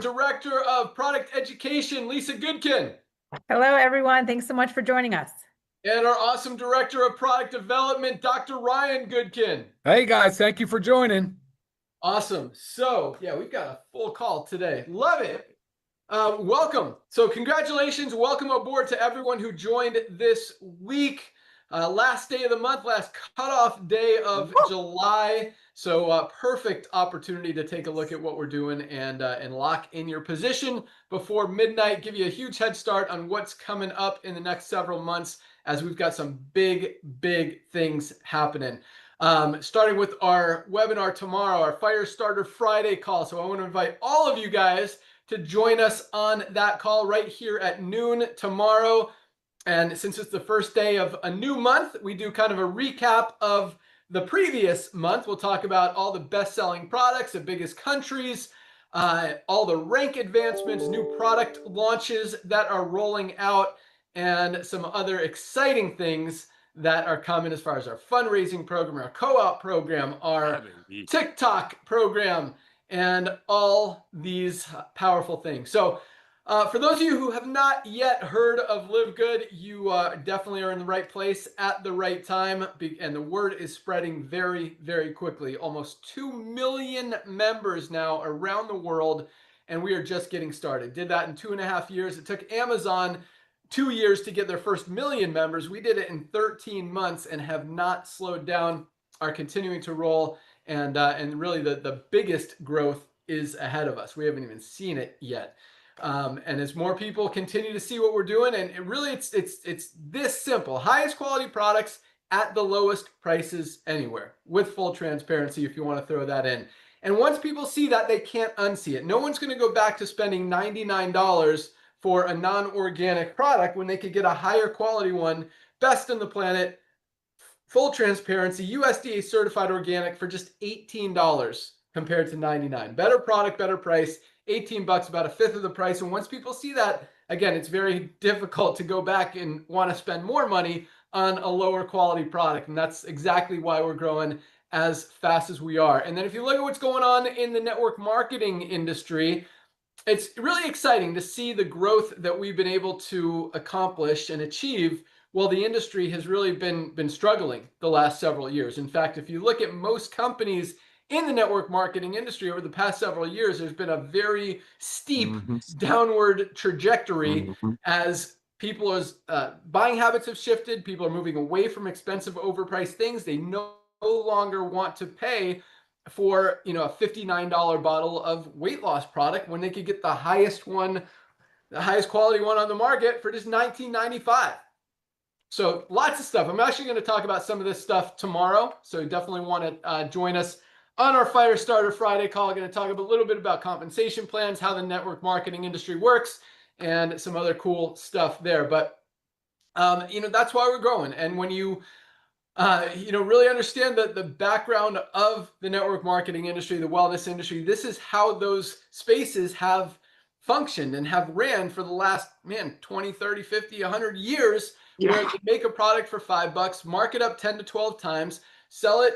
Director of Product Education, Lisa Goodkin, Hello, everyone. Thanks so much for joining us. and our awesome Director of Product Development, Dr. Ryan Goodkin. Hey guys, thank you for joining. Awesome. So, yeah, we've got a full call today. Love it. Welcome. So, congratulations. Welcome aboard to everyone who joined this week. Last day of the month, last cutoff day of July. So, perfect opportunity to take a look at what we're doing and lock in your position before midnight. Give you a huge head start on what's coming up in the next several months, as we've got some big things happening. Starting with our webinar tomorrow, our Fire Starter Friday call. So I want to invite all of you guys to join us on that call right here at noon tomorrow. And since it's the first day of a new month, we do kind of a recap of the previous month. We'll talk about all the best-selling products, the biggest countries, all the rank advancements, new product launches that are rolling out, and some other exciting things that are coming as far as our fundraising program, our co-op program, our TikTok program, and all these powerful things. So for those of you who have not yet heard of Livegood, you definitely are in the right place at the right time. And the word is spreading very quickly. Almost 2 million members now around the world, and we are just getting started. Did that in 2.5 years. It took Amazon 2 years to get their first million members. We did it in 13 months and have not slowed down, are continuing to roll, and really the biggest growth is ahead of us. We haven't even seen it yet. And as more people continue to see what we're doing, and it's this simple: highest quality products at the lowest prices anywhere, with full transparency, if you want to throw that in. And once people see that, they can't unsee it. No one's going to go back to spending $99 for a non-organic product when they could get a higher quality one, best in the planet, full transparency, USDA certified organic for just $18 compared to $99. Better product, better price, $18, about a fifth of the price. And once people see that, again, it's very difficult to go back and want to spend more money on a lower quality product. And that's exactly why we're growing as fast as we are. And then if you look at what's going on in the network marketing industry, it's really exciting to see the growth that we've been able to accomplish and achieve while the industry has really been struggling the last several years. In fact, if you look at most companies in the network marketing industry over the past several years, there's been a very steep downward trajectory as people's buying habits have shifted. People are moving away from expensive, overpriced things. They no longer want to pay for a $59 bottle of weight loss product when they could get the highest one, the highest quality one on the market for just $19.95. So lots of stuff. I'm actually going to talk about some of this stuff tomorrow. So you definitely want to join us on our Fire Starter Friday call. I'm going to talk a little bit about compensation plans, how the network marketing industry works, and some other cool stuff there. But that's why we're growing. And when you really understand the background of the network marketing industry, the wellness industry, this is how those spaces have functioned and have ran for the last, 20, 30, 50, 100 years, where they make a product for $5, mark it up 10 to 12 times, sell it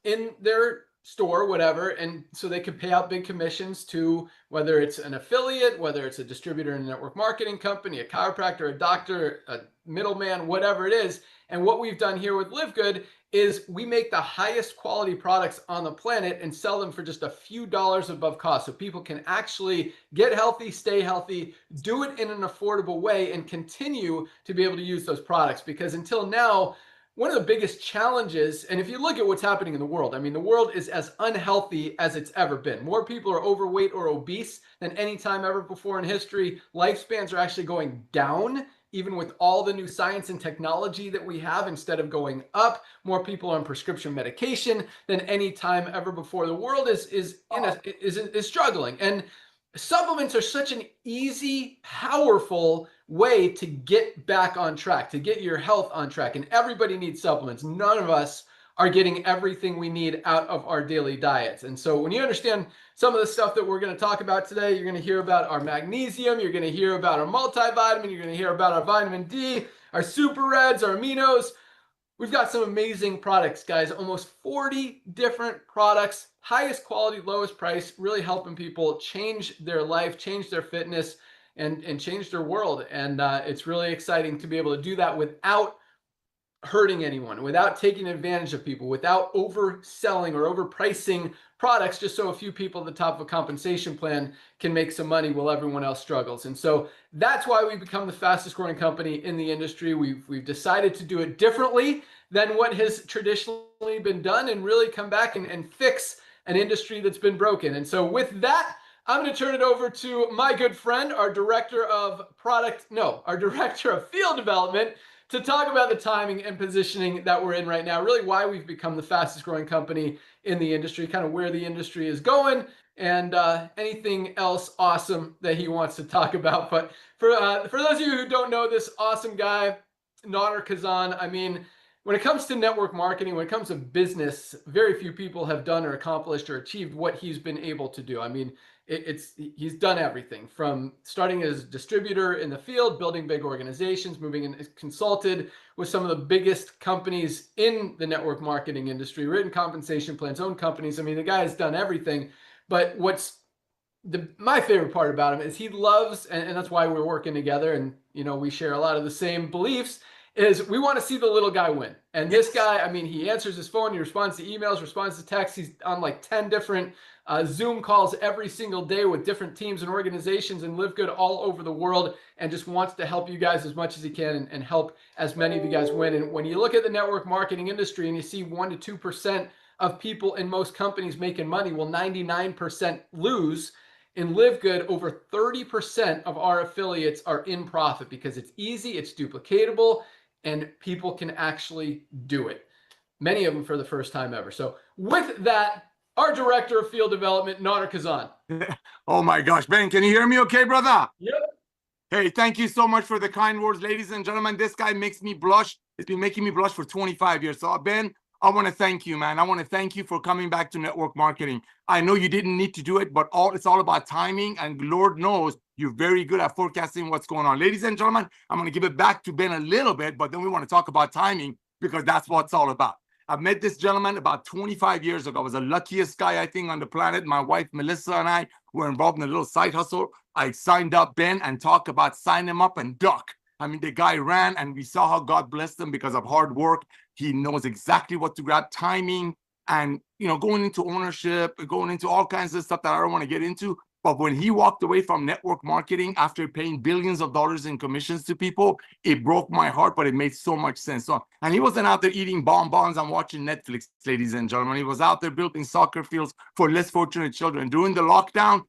in their store, whatever, and so they could pay out big commissions to whether it's an affiliate, whether it's a distributor in a network marketing company, a chiropractor, a doctor, a middleman, whatever it is. And what we've done here with Livegood is we make the highest quality products on the planet and sell them for just a few dollars above cost, so people can actually get healthy, stay healthy, do it in an affordable way, and continue to be able to use those products. Because until now, one of the biggest challenges, and if you look at what's happening in the world, the world is as unhealthy as it's ever been. More people are overweight or obese than any time ever before in history. Lifespans are actually going down, even with all the new science and technology that we have, instead of going up. More people are on prescription medication than any time ever before. The world is struggling, and supplements are such an easy, powerful way to get back on track, to get your health on track. And everybody needs supplements. None of us are getting everything we need out of our daily diets. And so when you understand some of the stuff that we're going to talk about today, you're going to hear about our magnesium, you're going to hear about our multivitamin, you're going to hear about our vitamin D, our super reds, our aminos. We've got some amazing products, guys. Almost 40 different products highest quality, lowest price, really helping people change their life, change their fitness, and change their world. And it's really exciting to be able to do that without hurting anyone, without taking advantage of people, without overselling or overpricing products just so a few people at the top of a compensation plan can make some money while everyone else struggles. And so that's why we've become the fastest growing company in the industry. We've decided to do it differently than what has traditionally been done and really come back and fix an industry that's been broken. And so with that, I'm going to turn it over to my good friend, our director of field development, to talk about the timing and positioning that we're in right now, really why we've become the fastest growing company in the industry, kind of where the industry is going, and anything else awesome that he wants to talk about. But for those of you who don't know this awesome guy, Nader Kazan, I mean, when it comes to network marketing, when it comes to business, very few people have done or accomplished or achieved what he's been able to do. I mean, he's done everything from starting as a distributor in the field, building big organizations, moving and consulted with some of the biggest companies in the network marketing industry, written compensation plans, owned companies. I mean, the guy has done everything. But what's my favorite part about him is he loves, and that's why we're working together, and we share a lot of the same beliefs, is we want to see the little guy win. And this guy, I mean, he answers his phone, he responds to emails, responds to texts. He's on like 10 different Zoom calls every single day with different teams and organizations and Livegood all over the world, and just wants to help you guys as much as he can and help as many of you guys win. And when you look at the network marketing industry and you see 1% to 2% of people in most companies making money, well, 99% lose. In Livegood, over 30% of our affiliates are in profit because it's easy, it's duplicatable, and people can actually do it. Many of them for the first time ever. So with that, our director of field development, Nader Kazan. Oh my gosh, Ben, can you hear me okay, brother? Yep. Hey, thank you so much for the kind words, ladies and gentlemen. This guy makes me blush. It's been making me blush for 25 years. So Ben, I want to thank you, man. I want to thank you for coming back to network marketing. I know you didn't need to do it, but it's all about timing, and Lord knows you're very good at forecasting what's going on. Ladies and gentlemen, I'm going to give it back to Ben a little bit, but then we want to talk about timing because that's what it's all about. I met this gentleman about 25 years ago. I was the luckiest guy, I think, on the planet. My wife, Melissa, and I were involved in a little side hustle. I signed up Ben and talked about sign him up and duck. I mean, the guy ran, and we saw how God blessed him because of hard work. He knows exactly what to grab, timing, and going into ownership, going into all kinds of stuff that I don't want to get into. But when he walked away from network marketing after paying billions of dollars in commissions to people, it broke my heart, but it made so much sense. And he wasn't out there eating bonbons and watching Netflix, ladies and gentlemen. He was out there building soccer fields for less fortunate children. During the lockdown,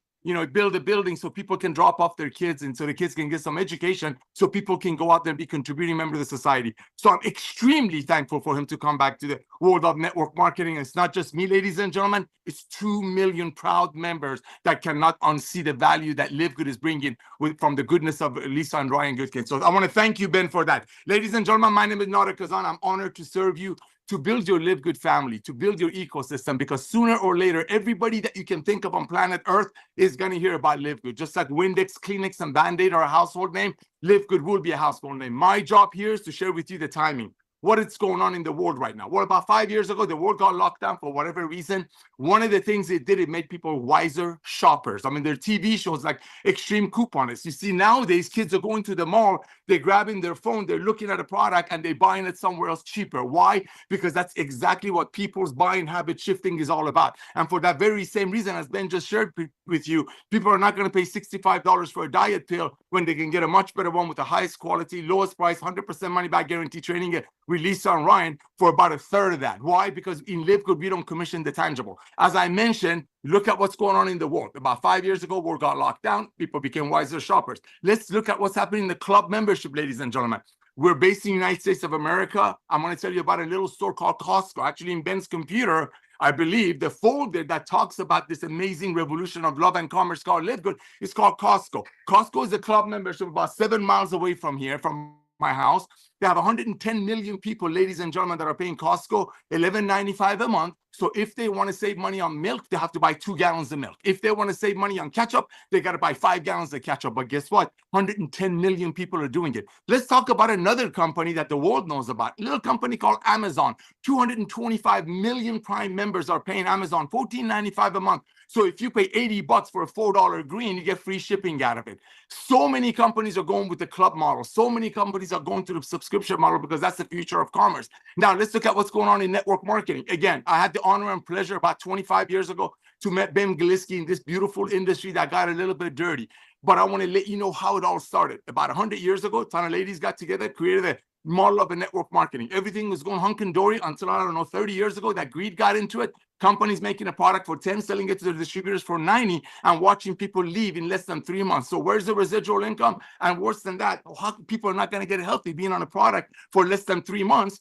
build a building so people can drop off their kids and so the kids can get some education so people can go out there and be contributing members of the society. So I'm extremely thankful for him to come back to the world of network marketing. It's not just me, ladies and gentlemen. It's 2 million proud members that cannot unsee the value that Livegood is bringing from the goodness of Lisa and Ryan Goodkin. So I want to thank you, Ben, for that. Ladies and gentlemen, my name is Nader Kazan. I'm honored to serve you, to build your Livegood family, to build your ecosystem, because sooner or later, everybody that you can think of on planet Earth is going to hear about Livegood. Just like Windex, Kleenex, and Band-Aid are a household name, Livegood will be a household name. My job here is to share with you the timing, what is going on in the world right now. Well, about 5 years ago, the world got locked down for whatever reason. One of the things it did, it made people wiser shoppers. I mean, there are TV shows like Extreme Couponists. You see, nowadays, kids are going to the mall, they're grabbing their phone, they're looking at a product, and they're buying it somewhere else cheaper. Why? Because that's exactly what people's buying habit shifting is all about. And for that very same reason, as Ben just shared with you, people are not going to pay $65 for a diet pill when they can get a much better one with the highest quality, lowest price, 100% money back guarantee training it with Lisa and Ryan for about a third of that. Why? Because in Livegood, we don't commission the tangible. As I mentioned, look at what's going on in the world. About 5 years ago, world got locked down. People became wiser shoppers. Let's look at what's happening in the club membership, ladies and gentlemen. We're based in the United States of America. I'm going to tell you about a little store called Costco. Actually, in Ben's computer, I believe the folder that talks about this amazing revolution of love and commerce called Livegood is called Costco. Costco is a club membership about 7 miles away from here, from my house. They have 110 million people, ladies and gentlemen, that are paying Costco $11.95 a month. So if they want to save money on milk, they have to buy 2 gallons of milk. If they want to save money on ketchup, they got to buy 5 gallons of ketchup. But guess what? 110 million people are doing it. Let's talk about another company that the world knows about. A little company called Amazon. 225 million Prime members are paying Amazon $14.95 a month. So if you pay $80 for a $4 green, you get free shipping out of it. So many companies are going with the club model. So many companies are going to the subscription model because that's the future of commerce. Now, let's look at what's going on in network marketing. Again, I had the honor and pleasure about 25 years ago to meet Ben Galiski in this beautiful industry that got a little bit dirty. But I want to let you know how it all started. About 100 years ago, a ton of ladies got together, created a model of a network marketing. Everything was going hunky-dory until, I don't know, 30 years ago, that greed got into it. Companies making a product for 10, selling it to the distributors for 90, and watching people leave in less than 3 months. So where's the residual income? And worse than that, how people are not going to get healthy being on a product for less than 3 months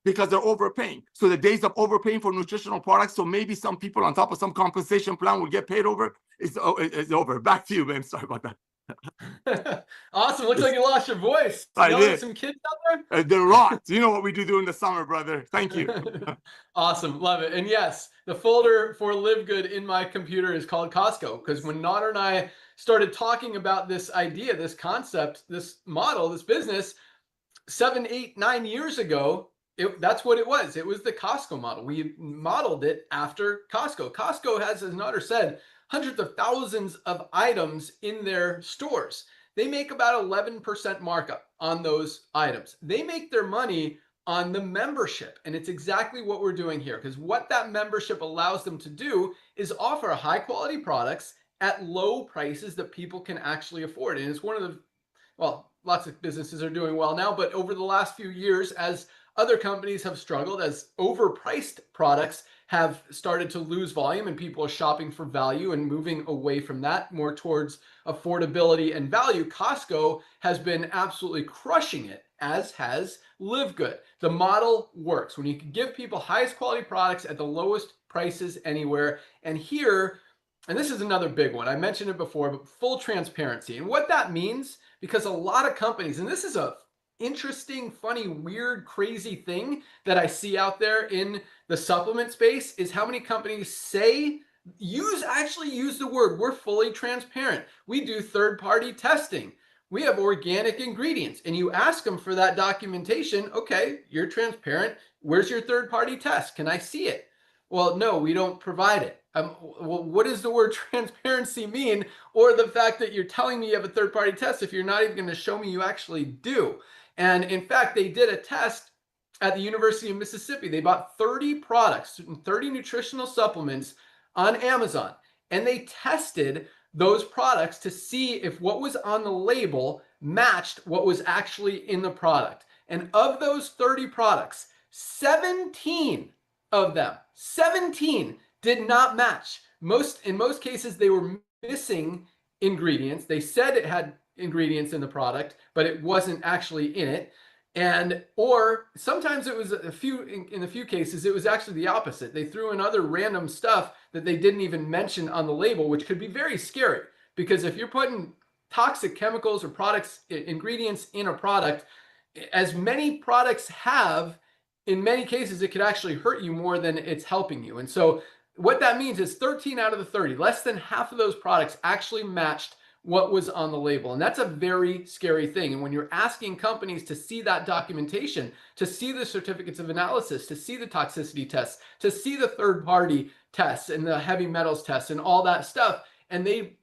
because they're overpaying. So the days of overpaying for nutritional products, so maybe some people on top of some compensation plan will get paid over, it's over. Back to you, man. Sorry about that. Awesome. Looks like you lost your voice. I Yelling at did. some kids out there? They're rocks. You know what we do during the summer, brother. Thank you. Awesome. Love it. And yes, the folder for Livegood in my computer is called Costco, because when Nader and I started talking about this idea, this concept, this model, this business 7, 8, 9 years ago, that's what it was. It was the Costco model. We modeled it after Costco. Costco has, as Nader said, hundreds of thousands of items in their stores. They make about 11% markup on those items. They make their money on the membership. And it's exactly what we're doing here, because what that membership allows them to do is offer high quality products at low prices that people can actually afford. And it's one of the, well, lots of businesses are doing well now, but over the last few years, as other companies have struggled, as overpriced products have started to lose volume and people are shopping for value and moving away from that more towards affordability and value, Costco has been absolutely crushing it, as has Livegood. The model works when you can give people highest quality products at the lowest prices anywhere. And here, and this is another big one, I mentioned it before, but full transparency. And what that means, because a lot of companies, and this is a interesting, funny, weird, crazy thing that I see out there in the supplement space, is how many companies say, actually use the word, we're fully transparent. We do third-party testing. We have organic ingredients. And you ask them for that documentation. Okay, you're transparent. Where's your third-party test? Can I see it? Well, no, we don't provide it. Well, what does the word transparency mean? Or the fact that you're telling me you have a third-party test if you're not even going to show me you actually do. And in fact, they did a test at the University of Mississippi. They bought 30 products, 30 nutritional supplements on Amazon, and they tested those products to see if what was on the label matched what was actually in the product. And of those 30 products, 17 of them, 17 did not match. In most cases, they were missing ingredients. They said it had ingredients in the product, but it wasn't actually in it. Or sometimes it was in a few cases, it was actually the opposite. They threw in other random stuff that they didn't even mention on the label, which could be very scary, because if you're putting toxic chemicals or ingredients in a product, as many products have, in many cases, it could actually hurt you more than it's helping you. And so what that means is 13 out of the 30, less than half of those products actually matched what was on the label. And that's a very scary thing. And when you're asking companies to see that documentation, to see the certificates of analysis, to see the toxicity tests, to see the third-party tests and the heavy metals tests and all that stuff, and they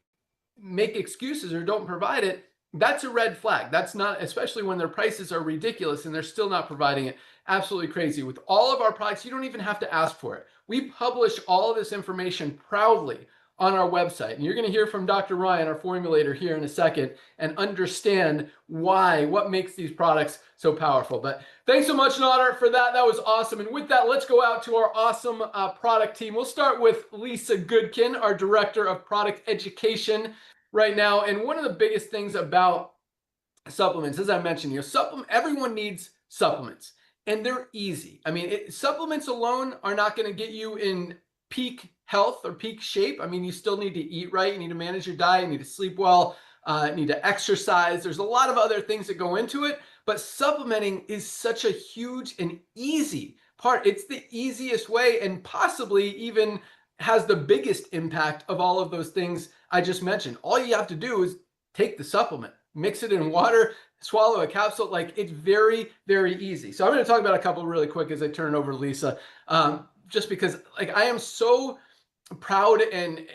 make excuses or don't provide it, that's a red flag. That's not, especially when their prices are ridiculous and they're still not providing it. Absolutely crazy. With all of our products, you don't even have to ask for it. We publish all of this information proudly on our website. And you're going to hear from Dr. Ryan, our formulator, here in a second, and understand what makes these products so powerful. But thanks so much, Nader, for that. That was awesome. And with that, let's go out to our awesome product team. We'll start with Lisa Goodkin, our Director of Product Education right now. And one of the biggest things about supplements, as I mentioned, everyone needs supplements, and they're easy. I mean, supplements alone are not going to get you in peak health or peak shape. I mean, you still need to eat right. You need to manage your diet. You need to sleep well. You need to exercise. There's a lot of other things that go into it, But supplementing is such a huge and easy part. It's the easiest way and possibly even has the biggest impact of all of those things I just mentioned. All you have to do is take the supplement, mix it in water, swallow a capsule. Like, it's very, very easy. So I'm going to talk about a couple really quick as I turn it over to Lisa, just because like I am so proud and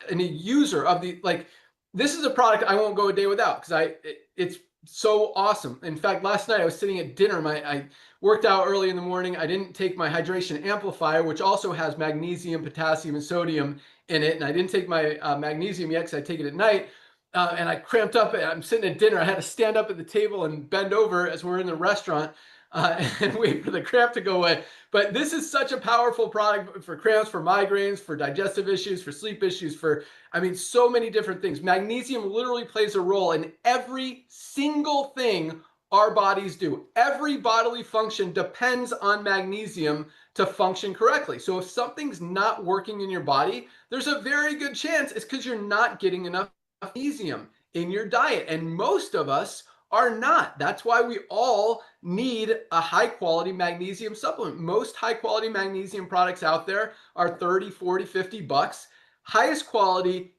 a user of the, like, this is a product I won't go a day without because it's so awesome. In fact, last night I was sitting at dinner. I worked out early in the morning. I didn't take my hydration amplifier, which also has magnesium, potassium, and sodium in it. And I didn't take my magnesium yet because I take it at night. And I cramped up. I'm sitting at dinner. I had to stand up at the table and bend over as we're in the restaurant and wait for the cramp to go away. But this is such a powerful product for cramps, for migraines, for digestive issues, for sleep issues, for, I mean, so many different things. Magnesium literally plays a role in every single thing our bodies do. Every bodily function depends on magnesium to function correctly. So if something's not working in your body, there's a very good chance it's because you're not getting enough magnesium in your diet. And most of us are not. That's why we all need a high quality magnesium supplement. Most high quality magnesium products out there are 30, 40, 50 bucks. Highest quality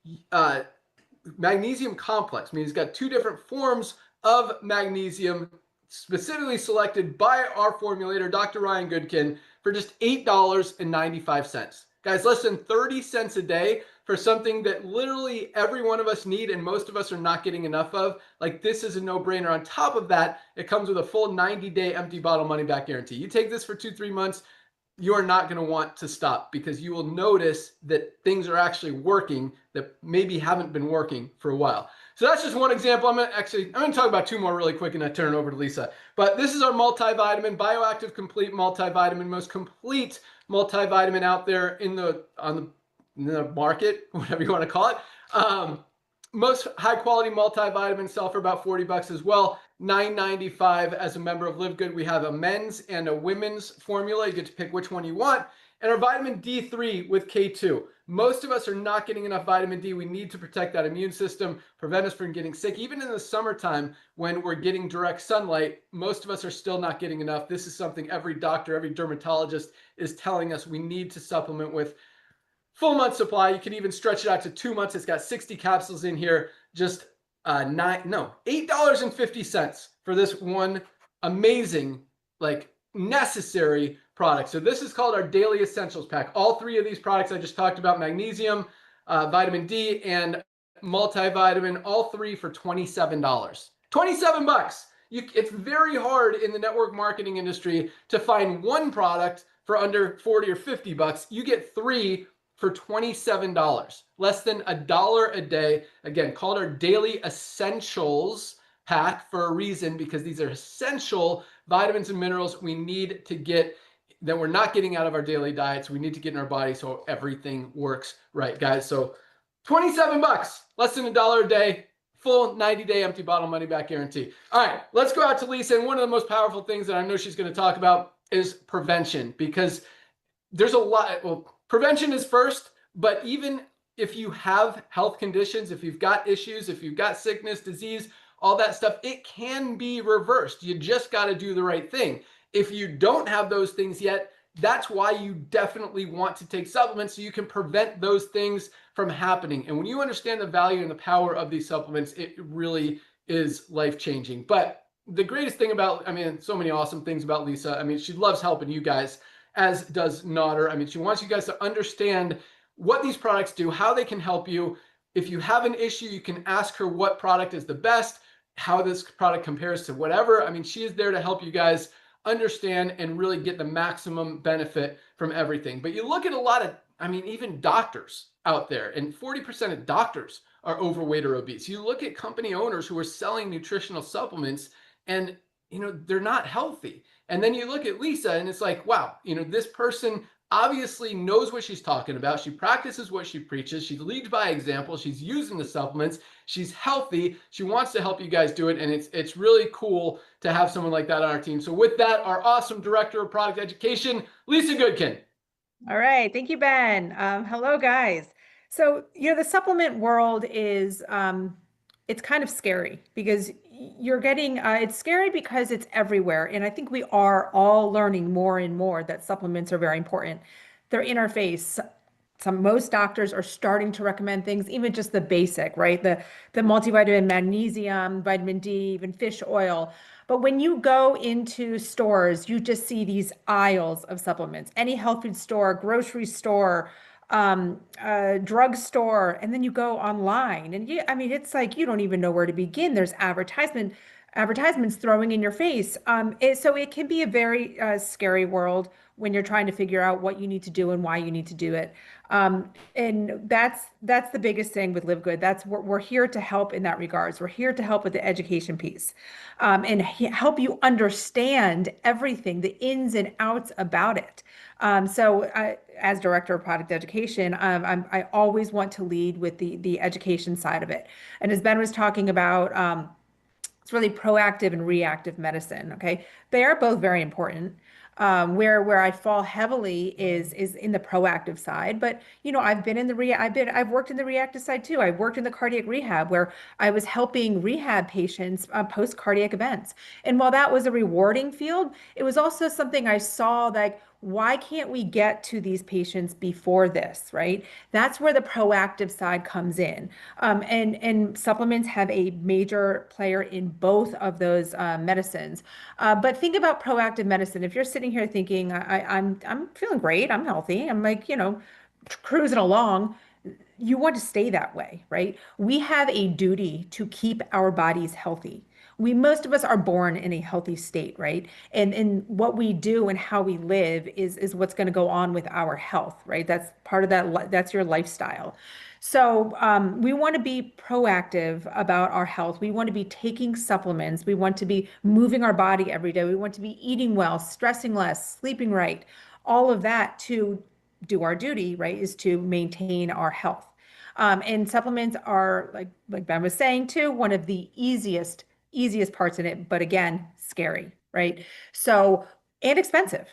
magnesium complex, means it's got two different forms of magnesium specifically selected by our formulator, Dr. Ryan Goodkin, for just $8.95. Guys, less than 30 cents a day for something that literally every one of us need and most of us are not getting enough of. Like, this is a no-brainer. On top of that, it comes with a full 90-day empty bottle money-back guarantee. You take this for 2-3 months, you are not going to want to stop because you will notice that things are actually working that maybe haven't been working for a while. So that's just one example. I'm going to talk about two more really quick and I turn it over to Lisa. But this is our multivitamin, Bioactive Complete multivitamin, most complete multivitamin out there in the market, whatever you want to call it. Most high quality multivitamin sell for about 40 bucks as well. $9.95 as a member of Livegood. We have a men's and a women's formula. You get to pick which one you want. And our vitamin D3 with K2. Most of us are not getting enough vitamin D. We need to protect that immune system, prevent us from getting sick. Even in the summertime when we're getting direct sunlight, most of us are still not getting enough. This is something every doctor, every dermatologist is telling us we need to supplement with. Full month supply. You can even stretch it out to 2 months. It's got 60 capsules in here. Just $8.50 for this one amazing, like, necessary product. So this is called our Daily Essentials Pack. All three of these products I just talked about, magnesium, vitamin D, and multivitamin, all three for $27. 27 bucks. It's very hard in the network marketing industry to find one product for under 40 or 50 bucks. You get three for $27, less than $1 a day. Again, called our Daily Essentials Pack for a reason, because these are essential vitamins and minerals we need to get that we're not getting out of our daily diets. We need to get in our body so everything works right, guys. So 27 bucks, less than $1 a day, full 90-day empty bottle money back guarantee. All right, let's go out to Lisa. And one of the most powerful things that I know she's going to talk about is prevention, because there's a lot. Well, prevention is first, but even if you have health conditions, if you've got issues, if you've got sickness, disease, all that stuff, it can be reversed. You just got to do the right thing. If you don't have those things yet, that's why you definitely want to take supplements so you can prevent those things from happening. And when you understand the value and the power of these supplements, it really is life-changing. But the greatest thing about, I mean, so many awesome things about Lisa. I mean, she loves helping you guys, as does Nodder. I mean, she wants you guys to understand what these products do, how they can help you. If you have an issue, you can ask her what product is the best, how this product compares to whatever. I mean, she is there to help you guys understand and really get the maximum benefit from everything. But you look at a lot of, I mean, even doctors out there, and 40% of doctors are overweight or obese. You look at company owners who are selling nutritional supplements and, you know, they're not healthy. And then you look at Lisa and it's like, wow, you know, this person obviously knows what she's talking about. She practices what she preaches. She leads by example. She's using the supplements. She's healthy. She wants to help you guys do it. And it's really cool to have someone like that on our team. So with that, our awesome director of product education, Lisa Goodkin. All right. Thank you, Ben. Hello, guys. So, you know, the supplement world is it's kind of scary because you're getting it's scary because it's everywhere. And I think we are all learning more and more that supplements are very important. They're in our face. Most doctors are starting to recommend things, even just the basic, right? The multivitamin, magnesium, vitamin D, even fish oil. But when you go into stores, you just see these aisles of supplements. Any health food store, grocery store, drugstore, and then you go online, and I mean, it's like you don't even know where to begin. There's advertisements throwing in your face. So it can be a very scary world when you're trying to figure out what you need to do and why you need to do it. And that's the biggest thing with Live Good. We're here to help in that regards. We're here to help with the education piece, and help you understand everything, the ins and outs about it. As director of product education, I always want to lead with the education side of it. And as Ben was talking about, it's really proactive and reactive medicine. Okay, they are both very important. Where I fall heavily is in the proactive side, but I've worked in the reactive side too. I've worked in the cardiac rehab where I was helping rehab patients post cardiac events, and while that was a rewarding field, it was also something I saw like, why can't we get to these patients before this, right? That's where the proactive side comes in. And supplements have a major player in both of those medicines. But think about proactive medicine. If you're sitting here thinking, I'm feeling great, I'm healthy, I'm like, cruising along, you want to stay that way, right? We have a duty to keep our bodies healthy. Most of us are born in a healthy state, right? And what we do and how we live is what's going to go on with our health, right? That's part of that. That's your lifestyle. So we want to be proactive about our health. We want to be taking supplements. We want to be moving our body every day. We want to be eating well, stressing less, sleeping right. All of that to do our duty, right, is to maintain our health. And supplements are, like Ben was saying too, one of the easiest parts in it, but again, scary, right? So, and expensive.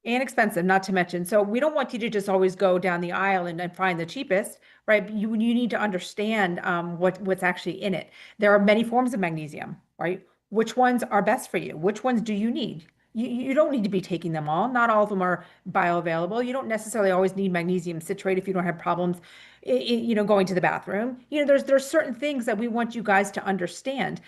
And expensive, not to mention. So we don't want you to just always go down the aisle and find the cheapest, right? But you need to understand what's actually in it. There are many forms of magnesium, right? Which ones are best for you? Which ones do you need? You don't need to be taking them all. Not all of them are bioavailable. You don't necessarily always need magnesium citrate if you don't have problems, going to the bathroom. There's certain things that we want you guys to understand.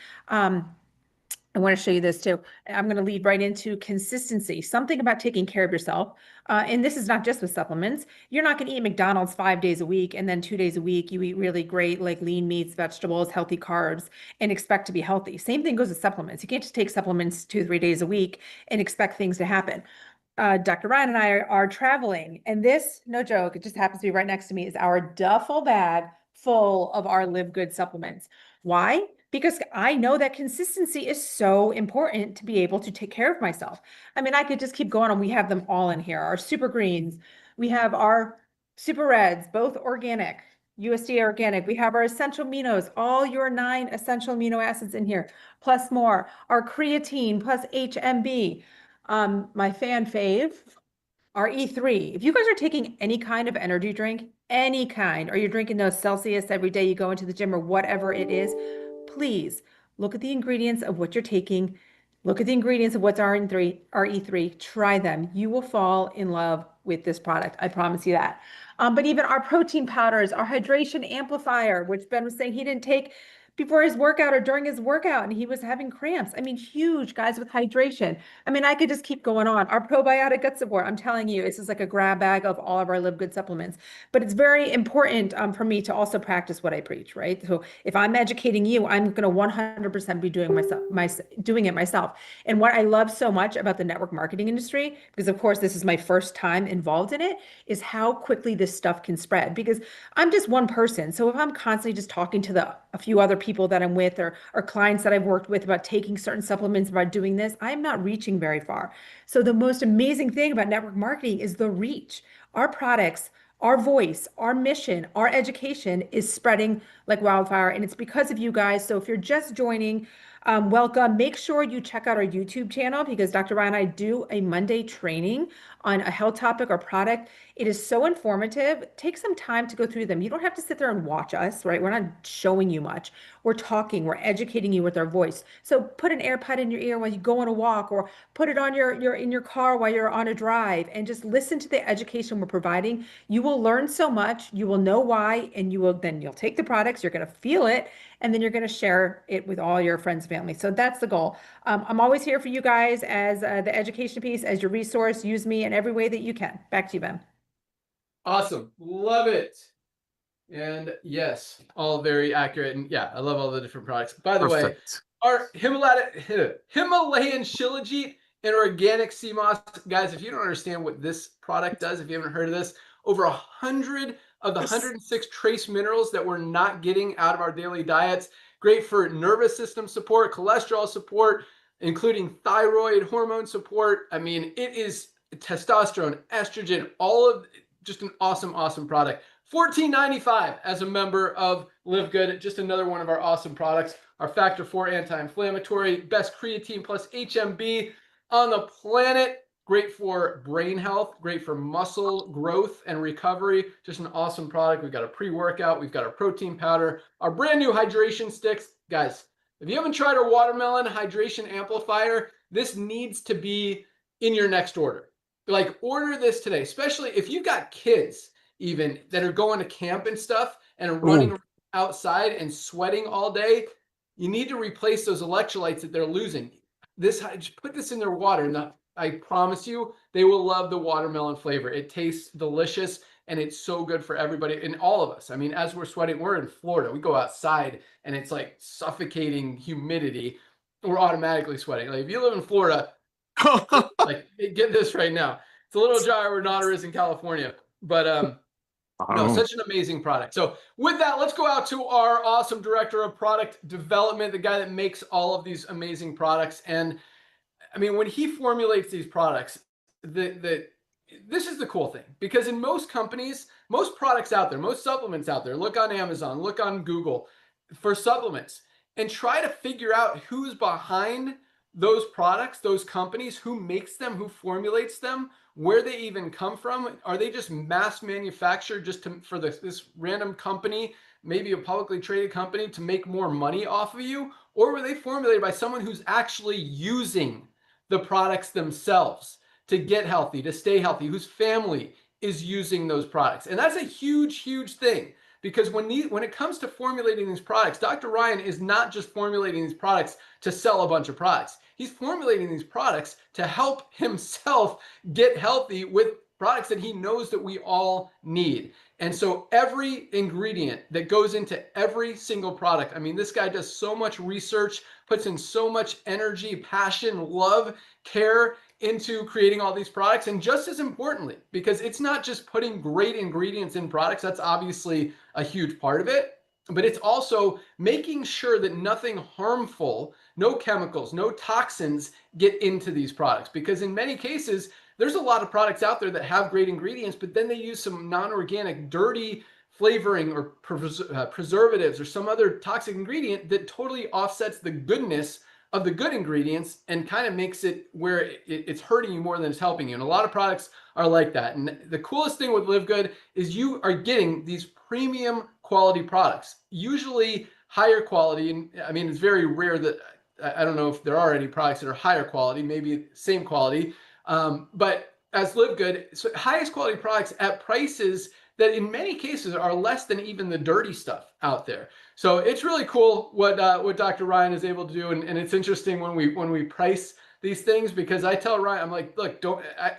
I want to show you this too. I'm going to lead right into consistency, something about taking care of yourself. And this is not just with supplements. You're not going to eat McDonald's 5 days a week and then 2 days a week you eat really great, like lean meats, vegetables, healthy carbs, and expect to be healthy. Same thing goes with supplements. You can't just take supplements 2, 3 days a week and expect things to happen. Dr. Ryan and I are traveling, and this, no joke, it just happens to be right next to me, is our duffel bag full of our Live Good supplements. Why? Because I know that consistency is so important to be able to take care of myself. I mean, I could just keep going on. We have them all in here. Our super greens, we have our super reds, both organic, USDA organic. We have our essential aminos, all your 9 essential amino acids in here, plus more. Our creatine plus HMB. My fan fave, our E3. If you guys are taking any kind of energy drink, any kind, or you're drinking those Celsius every day you go into the gym or whatever it is, please look at the ingredients of what you're taking. Look at the ingredients of what's our E3, try them. You will fall in love with this product. I promise you that. But even our protein powders, our hydration amplifier, which Ben was saying he didn't take before his workout or during his workout and he was having cramps. I mean, huge guys with hydration. I mean, I could just keep going on. Our probiotic gut support, I'm telling you, it's just like a grab bag of all of our Live Good supplements. But it's very important for me to also practice what I preach, right? So if I'm educating you, I'm going to 100% be doing it myself. And what I love so much about the network marketing industry, because of course this is my first time involved in it, is how quickly this stuff can spread. Because I'm just one person. So if I'm constantly just talking to a few other people that I'm with or clients that I've worked with about taking certain supplements, about doing this, I'm not reaching very far. So the most amazing thing about network marketing is the reach. Our products, our voice, our mission, our education is spreading like wildfire. And it's because of you guys. So if you're just joining, welcome. Make sure you check out our YouTube channel because Dr. Ryan and I do a Monday training on a health topic or product. It is so informative. Take some time to go through them. You don't have to sit there and watch us, right? We're not showing you much. We're talking, we're educating you with our voice. So put an AirPod in your ear while you go on a walk, or put it on your in your car while you're on a drive, and just listen to the education we're providing. You will learn so much, you will know why, and you'll take the products, you're going to feel it, and then you're going to share it with all your friends and family. So that's the goal. I'm always here for you guys as the education piece, as your resource. Use me in every way that you can. Back to you, Ben. Awesome. Love it. And yes, all very accurate. And yeah, I love all the different products. By the way, Perfect. our Himalayan Shilajit and organic sea moss, guys, if you don't understand what this product does, if you haven't heard of this, over 100 of the 106 trace minerals that we're not getting out of our daily diets. Great for nervous system support, cholesterol support, including thyroid hormone support. I mean, it is testosterone, estrogen, all of just an awesome, awesome product. $14.95 as a member of Livegood. Just another one of our awesome products. Our Factor 4 anti-inflammatory, best creatine plus HMB on the planet. Great for brain health, great for muscle growth and recovery. Just an awesome product. We've got a pre-workout, we've got our protein powder, our brand new hydration sticks. Guys, if you haven't tried our watermelon hydration amplifier, this needs to be in your next order. Like, order this today, especially if you've got kids even that are going to camp and stuff and are running outside and sweating all day. You need to replace those electrolytes that they're losing. Just put this in their water, and I promise you, they will love the watermelon flavor. It tastes delicious, and it's so good for everybody and all of us. I mean, as we're sweating, we're in Florida. We go outside, and it's like suffocating humidity. We're automatically sweating. Like, if you live in Florida, like, get this right now. It's a little drier where Nodder is in California, but no, such an amazing product. So with that, let's go out to our awesome director of product development, the guy that makes all of these amazing products. And I mean, when he formulates these products, this is the cool thing, because in most companies, most products out there, most supplements out there, look on Amazon, look on Google for supplements, and try to figure out who's behind those products, those companies, who makes them, who formulates them, where they even come from. Are they just mass manufactured just for this random company, maybe a publicly traded company, to make more money off of you? Or were they formulated by someone who's actually using the products themselves to get healthy, to stay healthy, whose family is using those products? And that's a huge, huge thing, because when it comes to formulating these products, Dr. Ryan is not just formulating these products to sell a bunch of products. He's formulating these products to help himself get healthy with products that he knows that we all need. And so every ingredient that goes into every single product, I mean, this guy does so much research, puts in so much energy, passion, love, care into creating all these products. And just as importantly, because it's not just putting great ingredients in products, that's obviously a huge part of it, but it's also making sure that nothing harmful, no chemicals, no toxins get into these products. Because in many cases, there's a lot of products out there that have great ingredients, but then they use some non-organic, dirty flavoring or preservatives or some other toxic ingredient that totally offsets the goodness of the good ingredients and kind of makes it where it's hurting you more than it's helping you. And a lot of products are like that. And the coolest thing with Livegood is you are getting these premium quality products, usually higher quality. And I mean, it's very rare that, I don't know if there are any products that are higher quality, maybe same quality. But as Livegood, so highest quality products at prices that in many cases are less than even the dirty stuff out there. So it's really cool what Dr. Ryan is able to do, and it's interesting when we price these things, because I tell Ryan, I'm like, look,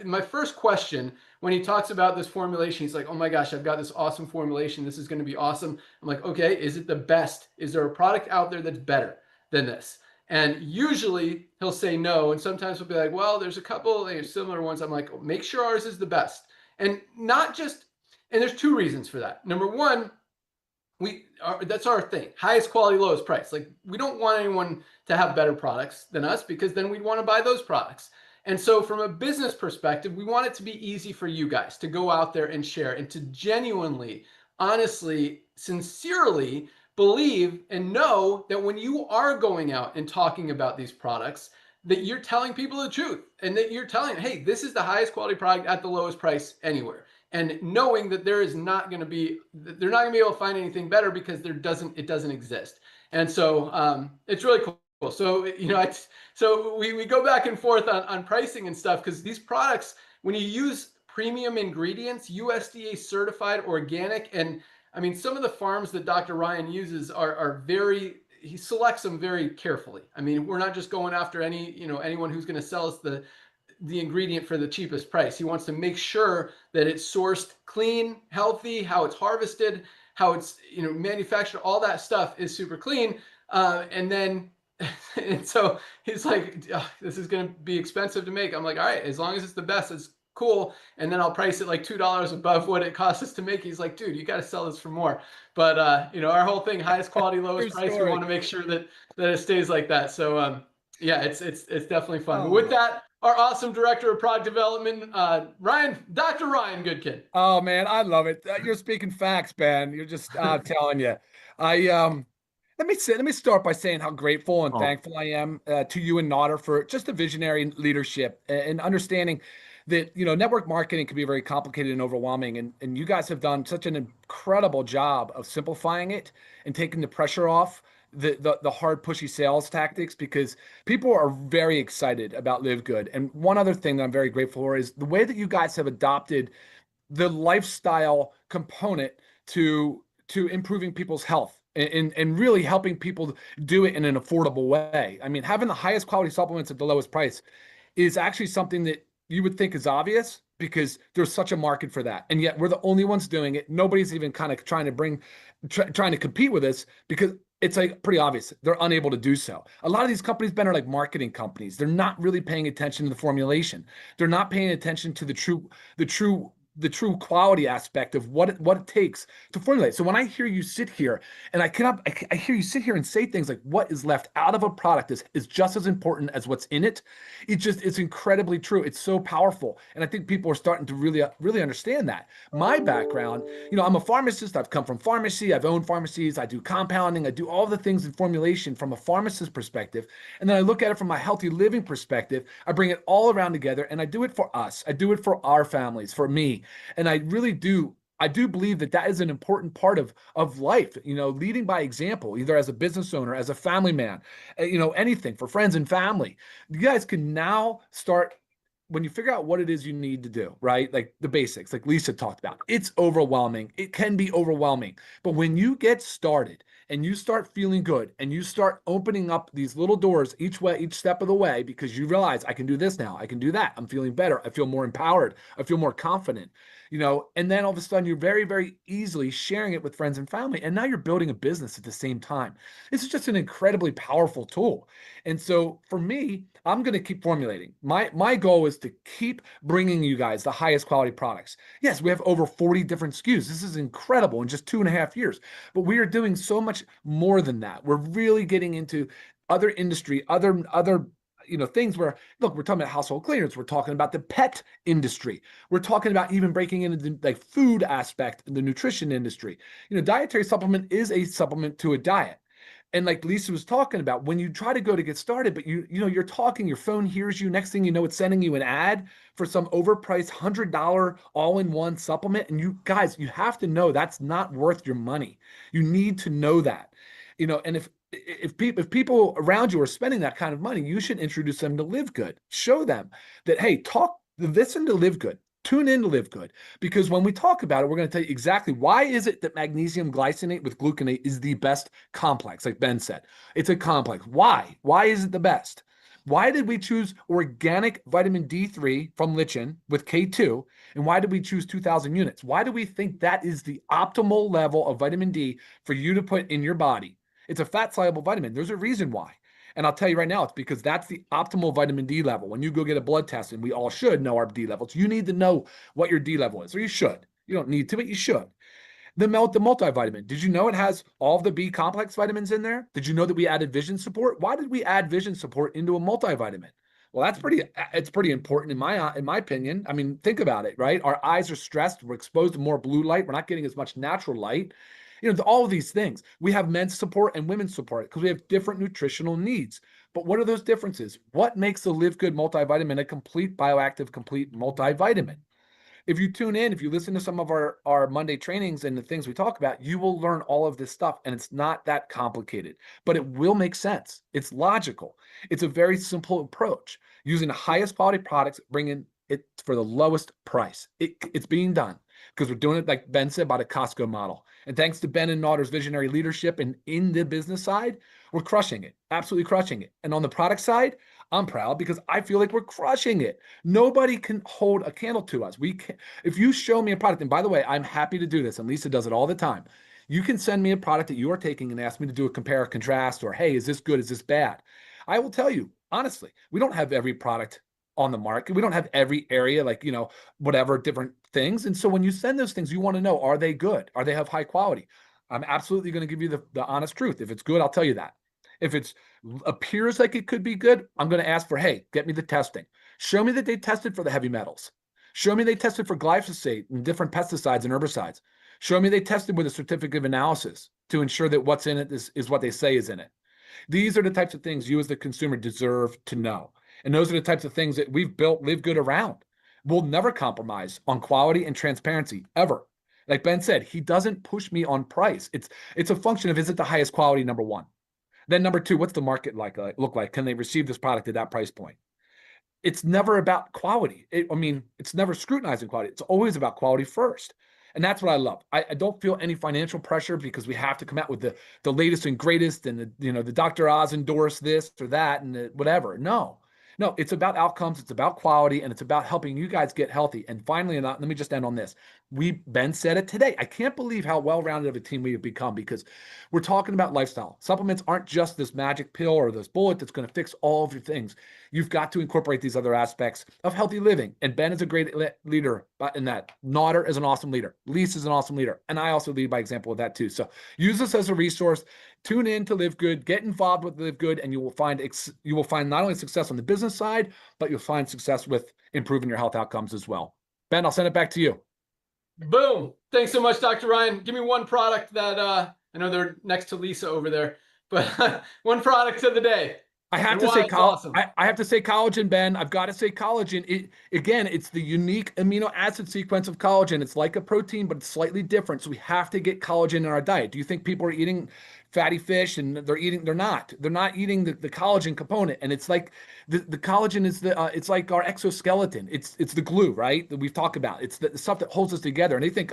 my first question when he talks about this formulation, he's like, oh my gosh, I've got this awesome formulation, this is going to be awesome. I'm like, okay, is it the best? Is there a product out there that's better than this? And usually he'll say no, and sometimes he'll be like, well, there's a couple similar ones. I'm like, oh, make sure ours is the best. And not just, and there's two reasons for that. Number one, that's our thing, highest quality, lowest price. Like, we don't want anyone to have better products than us, because then we'd want to buy those products. And so from a business perspective, we want it to be easy for you guys to go out there and share, and to genuinely, honestly, sincerely believe and know that when you are going out and talking about these products, that you're telling people the truth and that you're telling, hey, this is the highest quality product at the lowest price anywhere. And knowing that they're not going to be able to find anything better because it doesn't exist. And so it's really cool. So, so we go back and forth on pricing and stuff, because these products, when you use premium ingredients, USDA certified, organic, and I mean, some of the farms that Dr. Ryan uses are he selects them very carefully. I mean, we're not just going after anyone who's going to sell us the ingredient for the cheapest price. He wants to make sure that it's sourced clean, healthy, how it's harvested, how it's manufactured. All that stuff is super clean. And then and so he's like, this is going to be expensive to make. I'm like, all right, as long as it's the best, it's cool. And then I'll price it like $2 above what it costs us to make. He's like, dude, you got to sell this for more. But our whole thing, highest quality, lowest price. We want to make sure that it stays like that. So yeah, it's definitely fun. But with that, our awesome director of product development, Dr. Ryan Goodkin. Oh man, I love it. You're speaking facts, Ben. You're just telling you. Let me start by saying how grateful and thankful I am to you and Nodder for just the visionary leadership and understanding that network marketing can be very complicated and overwhelming, and you guys have done such an incredible job of simplifying it and taking the pressure off the hard pushy sales tactics, because people are very excited about Livegood. And one other thing that I'm very grateful for is the way that you guys have adopted the lifestyle component to improving people's health and really helping people do it in an affordable way. I mean, having the highest quality supplements at the lowest price is actually something that you would think is obvious, because there's such a market for that. And yet we're the only ones doing it. Nobody's even kind of trying to compete with us, because it's like pretty obvious they're unable to do so. A lot of these companies, Ben, are like marketing companies. They're not really paying attention to the formulation. They're not paying attention to the true quality aspect of what it takes to formulate. So when I hear you sit here and I hear you sit here and say things like what is left out of a product is just as important as what's in it. It's incredibly true. It's so powerful. And I think people are starting to really understand that. My background, I'm a pharmacist. I've come from pharmacy. I've owned pharmacies. I do compounding. I do all the things in formulation from a pharmacist perspective. And then I look at it from a healthy living perspective. I bring it all around together, and I do it for us. I do it for our families, for me. And I really do. I do believe that is an important part of life, leading by example, either as a business owner, as a family man, anything for friends and family. You guys can now start, when you figure out what it is you need to do, right? Like the basics, like Lisa talked about, it's overwhelming. It can be overwhelming. But when you get started and you start feeling good and you start opening up these little doors each step of the way, because you realize I can do this now, I can do that. I'm feeling better. I feel more empowered. I feel more confident, and then all of a sudden you're very, very easily sharing it with friends and family. And now you're building a business at the same time. This is just an incredibly powerful tool. And so for me, I'm going to keep formulating. My goal is to keep bringing you guys the highest quality products. Yes, we have over 40 different SKUs. This is incredible in just 2.5 years, but we are doing so much more than that. We're really getting into other industry, other things where, look, we're talking about household cleaners. We're talking about the pet industry. We're talking about even breaking into the like food aspect in the nutrition industry. Dietary supplement is a supplement to a diet. And like Lisa was talking about, when you try to go to get started, but you're talking, your phone hears you, next thing you know, it's sending you an ad for some overpriced $100 all-in-one supplement. And you guys, you have to know that's not worth your money. You need to know that, and if people around you are spending that kind of money, you should introduce them to Livegood. Show them that, hey, listen to Livegood. Tune in to Livegood, because when we talk about it, we're going to tell you exactly why is it that magnesium glycinate with gluconate is the best complex, like Ben said. It's a complex. Why? Why is it the best? Why did we choose organic vitamin D3 from lichen with K2? And why did we choose 2,000 units? Why do we think that is the optimal level of vitamin D for you to put in your body? It's a fat-soluble vitamin. There's a reason why. And I'll tell you right now, it's because that's the optimal vitamin D level. When you go get a blood test, and we all should know our D levels, you need to know what your D level is, or you should. You don't need to, but you should. The multivitamin. Did you know it has all of the B complex vitamins in there? Did you know that we added vision support? Why did we add vision support into a multivitamin? Well, it's pretty important in my opinion. I mean, think about it, right? Our eyes are stressed. We're exposed to more blue light. We're not getting as much natural light. all of these things. We have men's support and women's support because we have different nutritional needs. But what are those differences? What makes the Live Good multivitamin a complete bioactive, complete multivitamin? If you tune in, if you listen to some of our Monday trainings and the things we talk about, you will learn all of this stuff. And it's not that complicated, but it will make sense. It's logical. It's a very simple approach using the highest quality products, bringing it for the lowest price. It's being done because we're doing it, like Ben said, by the Costco model. And thanks to Ben and Naughter's visionary leadership and in the business side, we're crushing it, absolutely crushing it. And on the product side, I'm proud because I feel like we're crushing it. Nobody can hold a candle to us. We can, if you show me a product, and by the way, I'm happy to do this, and Lisa does it all the time. You can send me a product that you are taking and ask me to do a compare or contrast, or hey, is this good? Is this bad? I will tell you, honestly, we don't have every product on the market. We don't have every area, like, whatever different things. And so when you send those things, you want to know, are they good? Are they have high quality? I'm absolutely going to give you the honest truth. If it's good, I'll tell you that. If it appears like it could be good, I'm going to ask for, hey, get me the testing. Show me that they tested for the heavy metals. Show me they tested for glyphosate and different pesticides and herbicides. Show me they tested with a certificate of analysis to ensure that what's in it is what they say is in it. These are the types of things you as the consumer deserve to know. And those are the types of things that we've built Live Good around. We'll never compromise on quality and transparency, ever. Like Ben said, he doesn't push me on price. It's a function of, is it the highest quality, number one? Then number two, what's the market look like? Can they receive this product at that price point? It's never about quality. It's never scrutinizing quality. It's always about quality first. And that's what I love. I don't feel any financial pressure because we have to come out with the latest and greatest and the Dr. Oz endorsed this or that and whatever. No, it's about outcomes. It's about quality, and it's about helping you guys get healthy. And finally, let me just end on this. Ben said it today. I can't believe how well-rounded of a team we have become because we're talking about lifestyle. Supplements aren't just this magic pill or this bullet that's going to fix all of your things. You've got to incorporate these other aspects of healthy living. And Ben is a great leader in that. Naughter is an awesome leader. Lisa is an awesome leader. And I also lead by example with that too. So use this as a resource. Tune in to Live Good, get involved with Live Good, and you will find not only success on the business side, but you'll find success with improving your health outcomes as well. Ben, I'll send it back to you. Boom. Thanks so much, Dr. Ryan. Give me one product that I know they're next to Lisa over there, but one product of the day. I have to say awesome. I have to say collagen, Ben. I've got to say collagen. It's the unique amino acid sequence of collagen. It's like a protein, but it's slightly different. So we have to get collagen in our diet. Do you think people are eating fatty fish and they're not eating the collagen component? And it's like the collagen is it's like our exoskeleton. It's the glue, right? That we've talked about. It's the stuff that holds us together. And they think,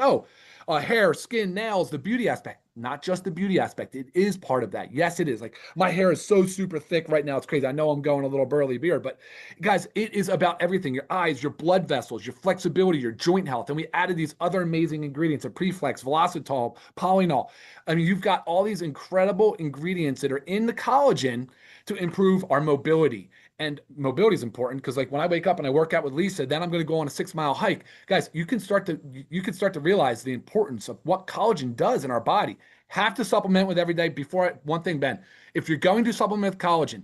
hair, skin, nails, the beauty aspect. Not just the beauty aspect. It is part of that. Yes, it is. Like, my hair is so super thick right now. It's crazy. I know I'm going a little burly beard, but guys, it is about everything. Your eyes, your blood vessels, your flexibility, your joint health. And we added these other amazing ingredients of Preflex, Velocitol, Polynol. I mean, you've got all these incredible ingredients that are in the collagen to improve our mobility. And mobility is important because, like, when I wake up and I work out with Lisa, then I'm going to go on a 6-mile hike. Guys, you can start to realize the importance of what collagen does in our body. Have to supplement with every day. One thing, Ben, if you're going to supplement with collagen,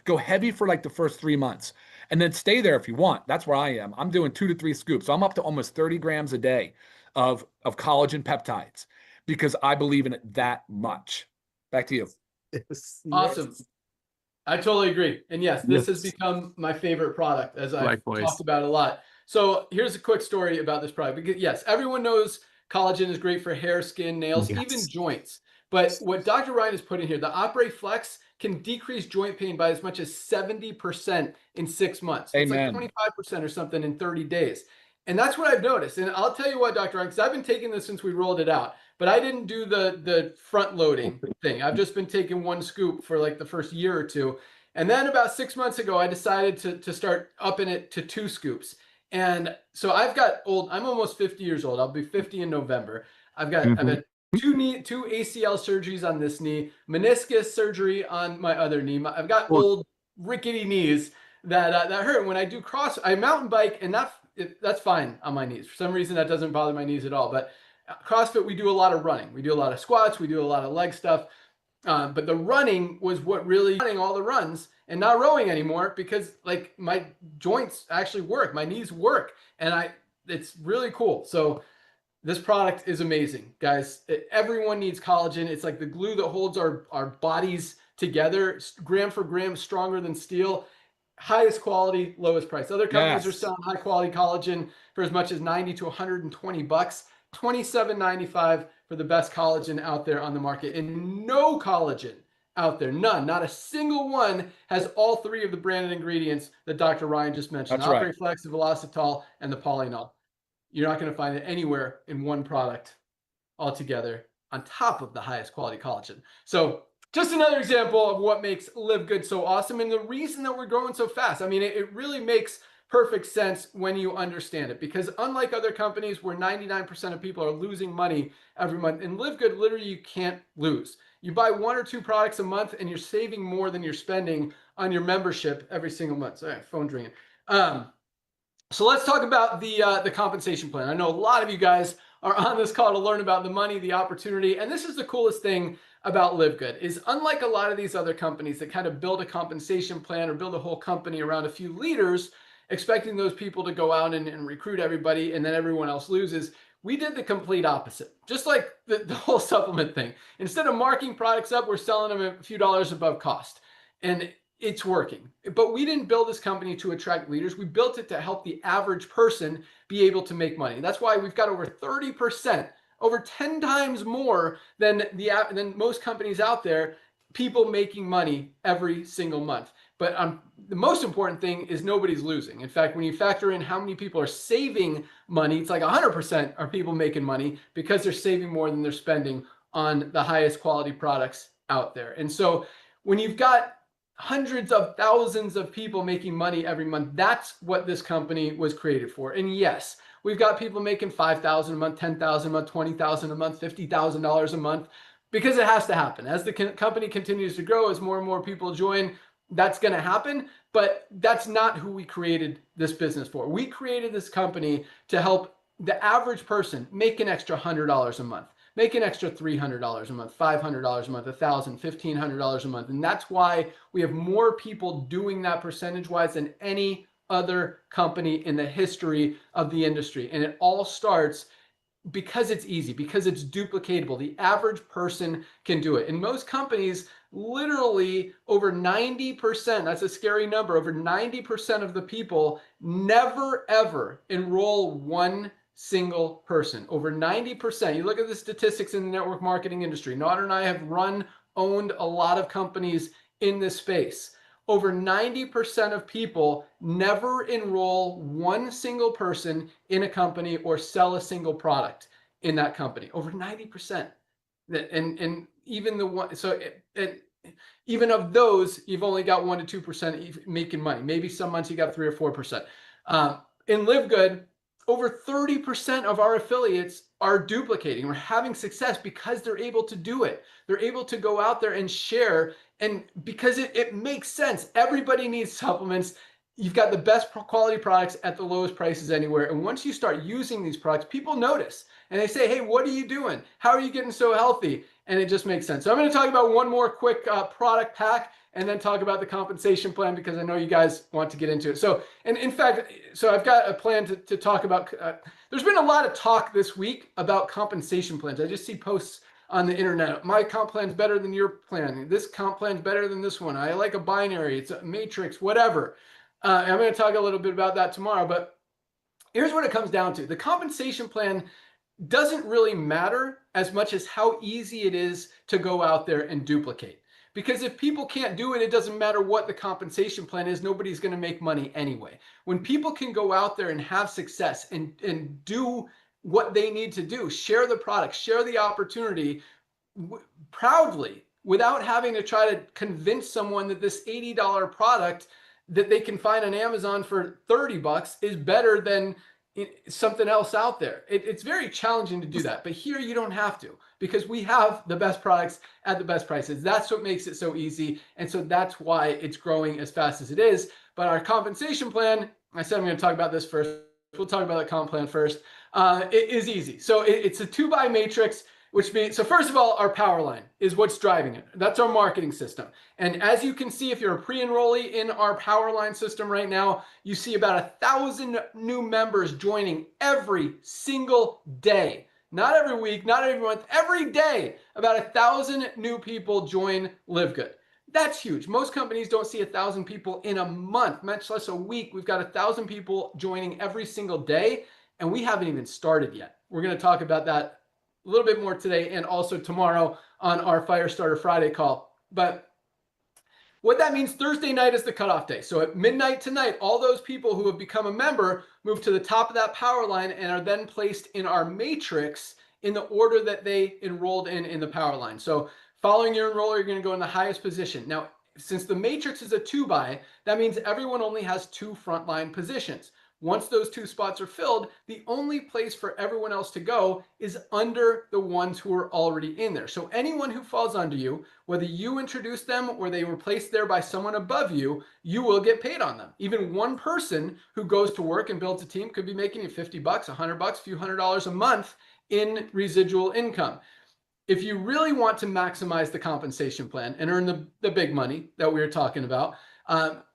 go heavy for like the first 3 months, and then stay there if you want. That's where I am. I'm doing 2 to 3 scoops. So I'm up to almost 30 grams a day of collagen peptides because I believe in it that much. Back to you. Awesome. I totally agree. And yes, this has become my favorite product, as I've talked about a lot. So here's a quick story about this product. Because yes, everyone knows collagen is great for hair, skin, nails, even joints. But what Dr. Ryan has put in here, the Opera Flex can decrease joint pain by as much as 70% in 6 months. Amen. It's like 25% or something in 30 days. And that's what I've noticed. And I'll tell you what, Dr. Ryan, because I've been taking this since we rolled it out, but I didn't do the front loading thing. I've just been taking 1 scoop for like the first year or two. And then about 6 months ago, I decided to start upping it to 2 scoops. And so I'm almost 50 years old. I'll be 50 in November. I've had two ACL surgeries on this knee, meniscus surgery on my other knee. I've got old rickety knees that hurt. When I do I mountain bike, and that's fine on my knees. For some reason, that doesn't bother my knees at all. But CrossFit, we do a lot of running. We do a lot of squats. We do a lot of leg stuff. But the running was what really running all the runs, and not rowing anymore because like my joints actually work, my knees work, and it's really cool. So This product is amazing, guys. Everyone needs collagen. It's like the glue that holds our bodies together, gram for gram, stronger than steel. Highest quality, lowest price. Other companies are Yes. selling high quality collagen for as much as 90 to 120 bucks, $27.95 for the best collagen out there on the market. And no collagen out there, none, not a single one has all three of the branded ingredients that Dr. Ryan just mentioned, That's right. Flex, the Velocitol, and the Polynol. You're not going to find it anywhere in one product altogether on top of the highest quality collagen. So just another example of what makes Livegood so awesome and the reason that we're growing so fast. I mean, it really makes perfect sense when you understand it, because unlike other companies where 99% of people are losing money every month, in Livegood, literally you can't lose. You buy 1 or 2 products a month and you're saving more than you're spending on your membership every single month. Sorry, phone's ringing. So let's talk about the compensation plan. I know a lot of you guys are on this call to learn about the money, the opportunity, and this is the coolest thing about Livegood is unlike a lot of these other companies that kind of build a compensation plan or build a whole company around a few leaders, expecting those people to go out and recruit everybody and then everyone else loses. We did the complete opposite, just like the whole supplement thing. Instead of marking products up, we're selling them a few dollars above cost. And it's working. But we didn't build this company to attract leaders. We built it to help the average person be able to make money. That's why we've got over 30%, over 10 times more than most companies out there, people making money every single month. But the most important thing is nobody's losing. In fact, when you factor in how many people are saving money, it's like 100% are people making money because they're saving more than they're spending on the highest quality products out there. And so when you've got hundreds of thousands of people making money every month, that's what this company was created for. And yes, we've got people making $5,000 a month, $10,000 a month, $20,000 a month, $50,000 a month, because it has to happen. As the company continues to grow, as more and more people join, that's going to happen. But that's not who we created this business for. We created this company to help the average person make an extra $100 a month, make an extra $300 a month, $500 a month, $1,000, $1,500 a month. And that's why we have more people doing that percentage-wise than any other company in the history of the industry. And it all starts because it's easy, because it's duplicatable. The average person can do it. In most companies, literally over 90%, that's a scary number, over 90% of the people never ever enroll one single person. Over 90%. You look at the statistics in the network marketing industry. Nader and I have owned a lot of companies in this space. Over 90% of people never enroll one single person in a company or sell a single product in that company. Over 90%. And even the one, so even of those, you've only got 1 to 2% making money. Maybe some months you got 3 or 4%. In Livegood, over 30% of our affiliates are duplicating. We're having success because they're able to do it. They're able to go out there and share. And because it makes sense, everybody needs supplements. You've got the best quality products at the lowest prices anywhere. And once you start using these products, people notice and they say, hey, what are you doing? How are you getting so healthy? And it just makes sense. So I'm going to talk about one more quick product pack and then talk about the compensation plan because I know you guys want to get into it. So, and in fact, so I've got a plan to talk about. There's been a lot of talk this week about compensation plans. I just see posts on the internet. My comp plan's better than your plan. This comp plan's better than this one. I like a binary. It's a matrix, whatever. I'm going to talk a little bit about that tomorrow, but here's what it comes down to. The compensation plan doesn't really matter as much as how easy it is to go out there and duplicate. Because if people can't do it, it doesn't matter what the compensation plan is. Nobody's going to make money anyway. When people can go out there and have success and do what they need to do, share the product, share the opportunity proudly without having to try to convince someone that this $80 product that they can find on Amazon for 30 bucks is better than something else out there. It's very challenging to do that, but here you don't have to because we have the best products at the best prices. That's what makes it so easy. And so that's why it's growing as fast as it is. But our compensation plan, I said I'm going to talk about this first. We'll talk about the comp plan first. It is easy. So it's a 2x matrix, which means, so first of all, our power line is what's driving it. That's our marketing system. And as you can see, if you're a pre-enrollee in our power line system right now, you see about 1,000 new members joining every single day. not every week, not every month, every day, about 1,000 new people join Livegood. That's huge. Most companies don't see 1,000 people in a month, much less a week. We've got 1,000 people joining every single day, and we haven't even started yet. We're going to talk about that a little bit more today and also tomorrow on our Firestarter Friday call. But what that means, Thursday night is the cutoff day. So at midnight tonight, all those people who have become a member move to the top of that power line and are then placed in our matrix in the order that they enrolled in the power line. So following your enroll, you're going to go in the highest position. Now, since the matrix is a 2-by, that means everyone only has 2 frontline positions. Once those 2 spots are filled, the only place for everyone else to go is under the ones who are already in there. So anyone who falls under you, whether you introduce them or they were placed there by someone above you, you will get paid on them. Even one person who goes to work and builds a team could be making you $50, $100, a few $100 a month in residual income. If you really want to maximize the compensation plan and earn the big money that we were talking about,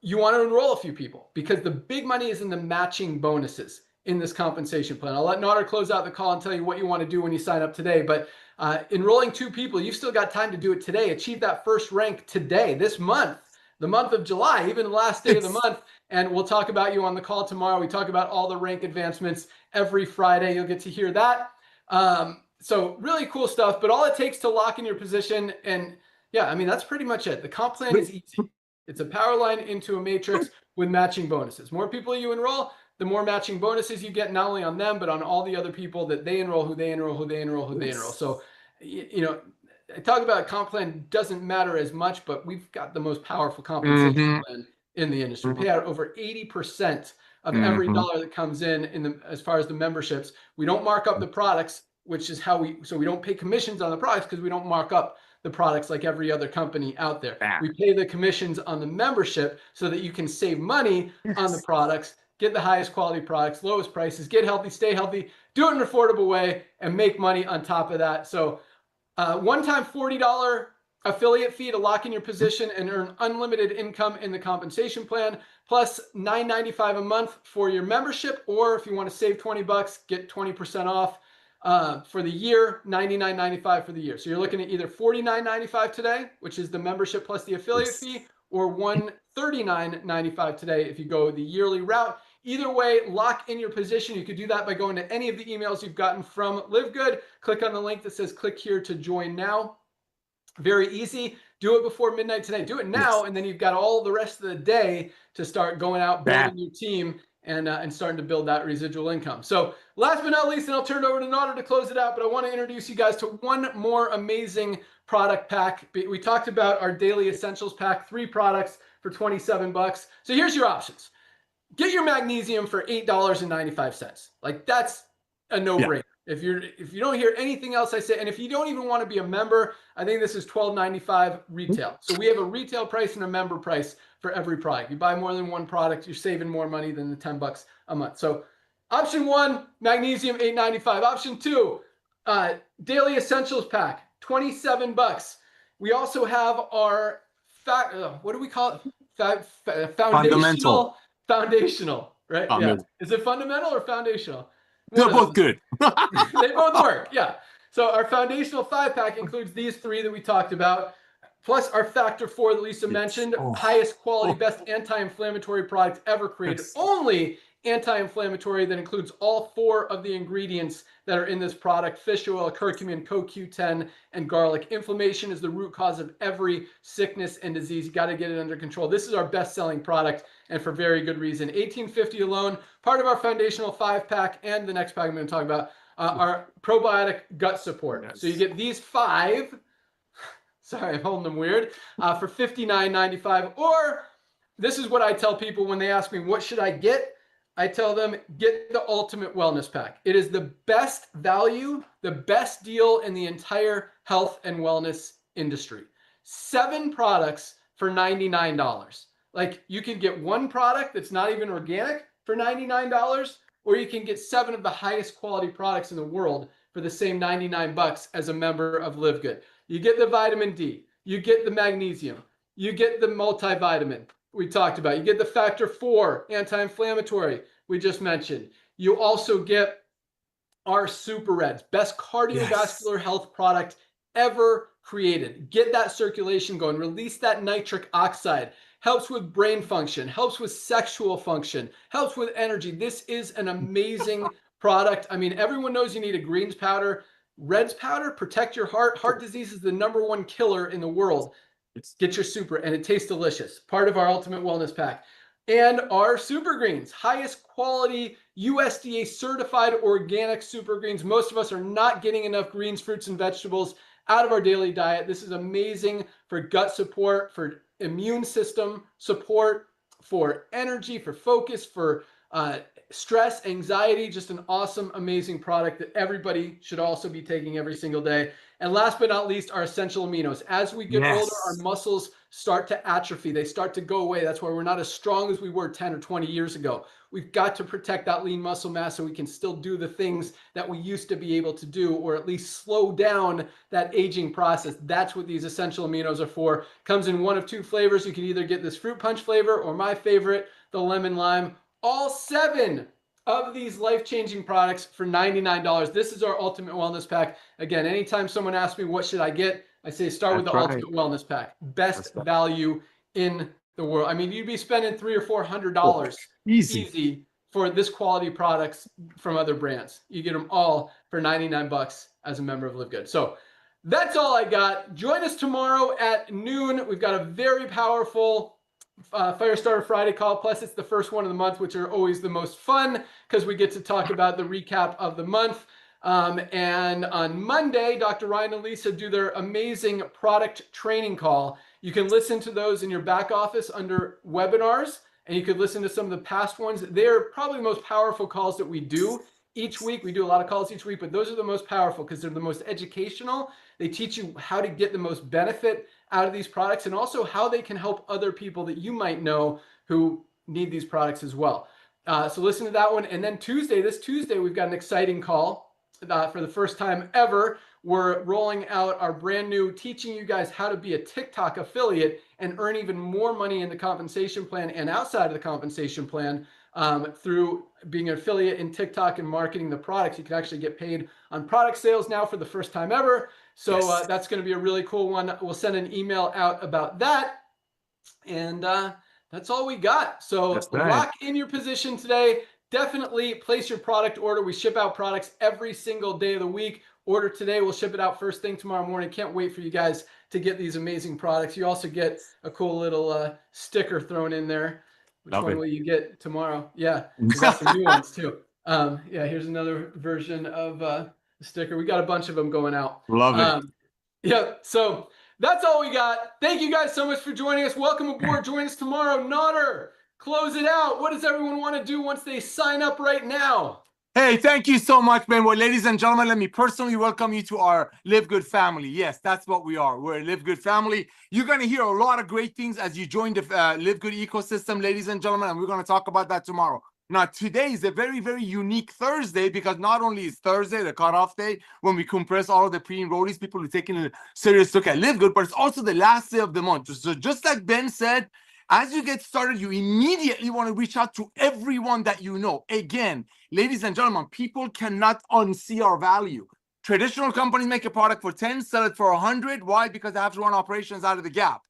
you want to enroll a few people because the big money is in the matching bonuses in this compensation plan. I'll let Nader close out the call and tell you what you want to do when you sign up today. But enrolling 2 people, you've still got time to do it today. Achieve that first rank today, this month, the month of July, even the last day of the month. And we'll talk about you on the call tomorrow. We talk about all the rank advancements every Friday. You'll get to hear that. So really cool stuff, but all it takes to lock in your position. And yeah, I mean, that's pretty much it. The comp plan is easy. It's a power line into a matrix with matching bonuses. More people you enroll, the more matching bonuses you get, not only on them, but on all the other people that they enroll, who they enroll, who they enroll, who they enroll. So, you know, I talk about comp plan doesn't matter as much, but we've got the most powerful compensation plan in the industry. Pay out over 80% of every dollar that comes in the, as far as the memberships. We don't mark up the products, which is how so we don't pay commissions on the products because we don't mark up the products like every other company out there. We pay the commissions on the membership so that you can save money on the products, get the highest quality products, lowest prices, get healthy, stay healthy, do it in an affordable way, and make money on top of that. So one-time $40 affiliate fee to lock in your position and earn unlimited income in the compensation plan, plus $9.95 a month for your membership, or if you want to save $20, get 20% off. For the year, $99.95 for the year. So you're looking at either $49.95 today, which is the membership plus the affiliate fee, or $139.95 today if you go the yearly route. Either way, lock in your position. You could do that by going to any of the emails you've gotten from Livegood. Click on the link that says click here to join now. Very easy. Do it before midnight today. Do it now, and then you've got all the rest of the day to start going out, building your team, and starting to build that residual income. So last but not least, and I'll turn it over to Nader to close it out, but I want to introduce you guys to one more amazing product pack. We talked about our daily essentials pack, 3 products for $27. So here's your options. Get your magnesium for $8.95. Like, that's a no-brainer. If you don't hear anything else I say, and if you don't even want to be a member, I think this is $12.95 retail. So we have a retail price and a member price for every product. You buy more than one product, you're saving more money than the $10 a month. So option 1, magnesium, $8.95. Option 2, daily essentials pack, $27. We also have our what do we call it? Foundational, right? Yeah. Is it fundamental or foundational? They're both good. They both work, yeah. So our foundational 5-pack includes these 3 that we talked about, plus our factor 4 that Lisa mentioned, highest quality, best anti-inflammatory product ever created. Only anti-inflammatory that includes all 4 of the ingredients that are in this product: fish oil, curcumin, CoQ10, and garlic. Inflammation is the root cause of every sickness and disease. You got to get it under control. This is our best-selling product, and for very good reason. $18.50 alone, part of our foundational 5-pack, and the next pack I'm going to talk about, our probiotic gut support. So you get these 5, sorry, I'm holding them weird, for $59.95. Or this is what I tell people when they ask me, what should I get? I tell them, get the ultimate wellness pack. It is the best value, the best deal in the entire health and wellness industry. 7 products for $99. Like, you can get 1 product that's not even organic for $99, or you can get 7 of the highest quality products in the world for the same $99 as a member of Livegood. You get the vitamin D, you get the magnesium, you get the multivitamin we talked about, you get the factor 4 anti-inflammatory we just mentioned. You also get our Super Reds, best cardiovascular health product ever created. Get that circulation going, release that nitric oxide, helps with brain function, helps with sexual function, helps with energy. This is an amazing product. I mean, everyone knows you need a greens powder. Reds powder, protect your heart. Heart disease is the #1 killer in the world. Get your Super, and it tastes delicious. Part of our Ultimate Wellness Pack. And our Super Greens, highest quality USDA certified organic Super Greens. Most of us are not getting enough greens, fruits, and vegetables out of our daily diet. This is amazing for gut support, for immune system support, for energy, for focus, for stress, anxiety. Just an awesome, amazing product that everybody should also be taking every single day. And last but not least, our essential aminos. As we get older, our muscles start to atrophy. They start to go away. That's why we're not as strong as we were 10 or 20 years ago. We've got to protect that lean muscle mass so we can still do the things that we used to be able to do, or at least slow down that aging process. That's what these essential aminos are for. Comes in one of 2 flavors. You can either get this fruit punch flavor or my favorite, the lemon lime. All 7 of these life-changing products for $99. This is our Ultimate Wellness Pack. Again, anytime someone asks me what should I get, I say start with the Ultimate Wellness Pack. Best value in the world. I mean, you'd be spending $300 or $400 easy for this quality products from other brands. You get them all for 99 bucks as a member of Livegood. So that's all I got. Join us tomorrow at noon. We've got a very powerful Firestarter Friday call. Plus, it's the first one of the month, which are always the most fun because we get to talk about the recap of the month. And on Monday, Dr. Ryan and Lisa do their amazing product training call. You can listen to those in your back office under webinars, and you could listen to some of the past ones. They're probably the most powerful calls that we do each week. We do a lot of calls each week, but those are the most powerful because they're the most educational. They teach you how to get the most benefit out of these products and also how they can help other people that you might know who need these products as well. So listen to that one. And then this Tuesday, we've got an exciting call for the first time ever. We're rolling out our brand new teaching you guys how to be a TikTok affiliate and earn even more money in the compensation plan and outside of the compensation plan through being an affiliate in TikTok and marketing the products. You can actually get paid on product sales now for the first time ever. So that's going to be a really cool one. We'll send an email out about that. And that's all we got. So lock in your position today. Definitely place your product order. We ship out products every single day of the week. Order today. We'll ship it out first thing tomorrow morning. Can't wait for you guys to get these amazing products. You also get a cool little sticker thrown in there. Which one will you get tomorrow? Yeah, we got some new ones too. Yeah, here's another version of the sticker. We got a bunch of them going out. Love it. Yeah, so that's all we got. Thank you guys so much for joining us. Welcome aboard. Join us tomorrow. Nodder, close it out. What does everyone want to do once they sign up right now? Hey, thank you so much, man. Well, ladies and gentlemen, let me personally welcome you to our Livegood family. Yes, that's what we are. We're a Livegood family. You're going to hear a lot of great things as you join the Livegood ecosystem, ladies and gentlemen, and we're going to talk about that tomorrow. Now, today is a very, very unique Thursday because not only is Thursday the cutoff day when we compress all of the pre-enrollees, people who are taking a serious look at Livegood, but it's also the last day of the month. So just like Ben said, as you get started, you immediately want to reach out to everyone that you know. Again, ladies and gentlemen, people cannot unsee our value. Traditional companies make a product for 10, sell it for 100. Why? Because they have to run operations out of the gap.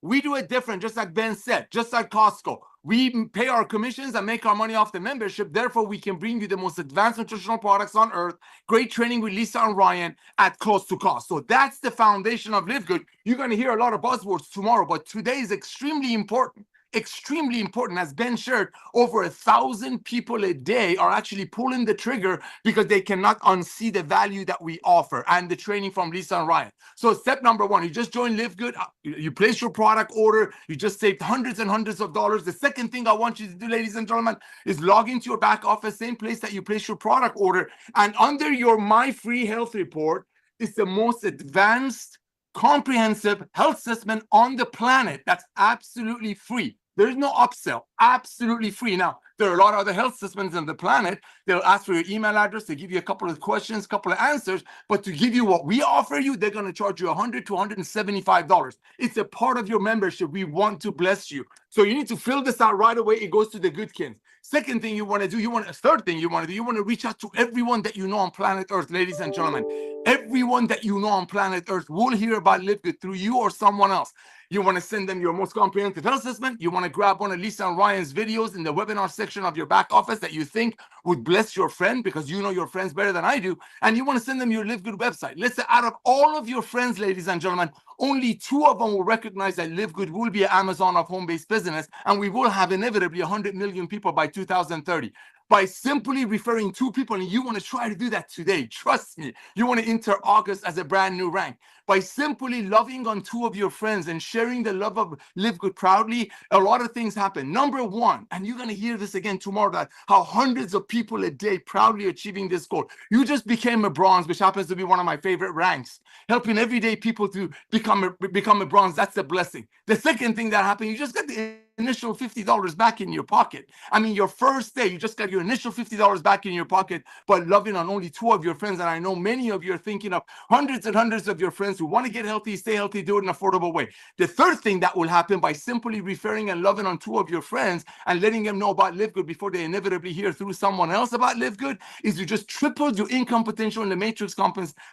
We do it different, just like Ben said, just like Costco. We pay our commissions and make our money off the membership. Therefore, we can bring you the most advanced nutritional products on earth, great training with Lisa and Ryan at close to cost. So that's the foundation of Livegood. You're going to hear a lot of buzzwords tomorrow, but today is extremely important. Extremely important. As Ben shared, over 1,000 people a day are actually pulling the trigger because they cannot unsee the value that we offer and the training from Lisa and Ryan. So step number 1, you just join Livegood, you place your product order, you just saved hundreds and hundreds of dollars. The second thing I want you to do, ladies and gentlemen, is log into your back office, same place that you place your product order, and under your My Free Health Report is the most advanced, comprehensive health assessment on the planet that's absolutely free. There's no upsell, absolutely free. Now, there are a lot of other health systems on the planet. They'll ask for your email address, they give you a couple of questions, a couple of answers, but to give you what we offer you, they're going to charge you $100 to $175. It's a part of your membership. We want to bless you. So you need to fill this out right away. It goes to the Goodkins. Second thing you want to do, third thing you want to do, you want to reach out to everyone that you know on planet Earth, ladies and gentlemen. Everyone that you know on planet Earth will hear about Livegood through you or someone else. You want to send them your most comprehensive health assessment. You want to grab one of Lisa and Ryan's videos in the webinar section of your back office that you think would bless your friend, because you know your friends better than I do. And you want to send them your Livegood website. Let's say out of all of your friends, ladies and gentlemen, only 2 of them will recognize that Livegood will be an Amazon of home-based business, and we will have inevitably 100 million people by 2030. By simply referring 2 people, and you want to try to do that today, trust me, you want to enter August as a brand new rank. By simply loving on 2 of your friends and sharing the love of Livegood proudly, a lot of things happen. Number 1, and you're going to hear this again tomorrow, that how hundreds of people a day proudly achieving this goal. You just became a bronze, which happens to be one of my favorite ranks. Helping everyday people to become a bronze, that's a blessing. The second thing that happened, you just got the initial $50 back in your pocket. I mean, your first day, you just got your initial $50 back in your pocket by loving on only 2 of your friends. And I know many of you are thinking of hundreds and hundreds of your friends who want to get healthy, stay healthy, do it in an affordable way. The third thing that will happen by simply referring and loving on 2 of your friends and letting them know about Livegood before they inevitably hear through someone else about Livegood is you just tripled your income potential in the matrix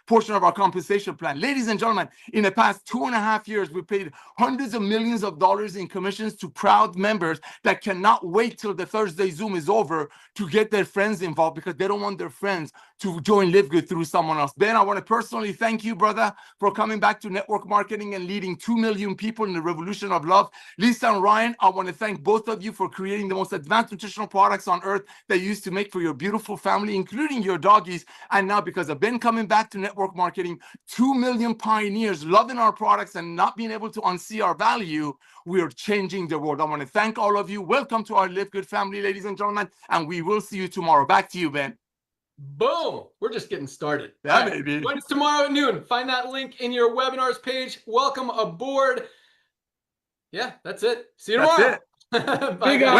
portion of our compensation plan. Ladies and gentlemen, in the past 2.5 years, we paid hundreds of millions of dollars in commissions to proud members that cannot wait till the Thursday Zoom is over to get their friends involved, because they don't want their friends to join Livegood through someone else. Ben, I want to personally thank you, brother, for coming back to network marketing and leading 2 million people in the revolution of love. Lisa and Ryan, I want to thank both of you for creating the most advanced nutritional products on earth that you used to make for your beautiful family, including your doggies. And now, because of Ben coming back to network marketing, 2 million pioneers loving our products and not being able to unsee our value, we are changing the world. I want to thank all of you. Welcome to our Livegood family, ladies and gentlemen, and we will see you tomorrow. Back to you, Ben. Boom. We're just getting started. Yeah, baby. Join us tomorrow at noon. Find that link in your webinars page. Welcome aboard. Yeah, that's it. See you tomorrow. That's it. Bye, Big guys.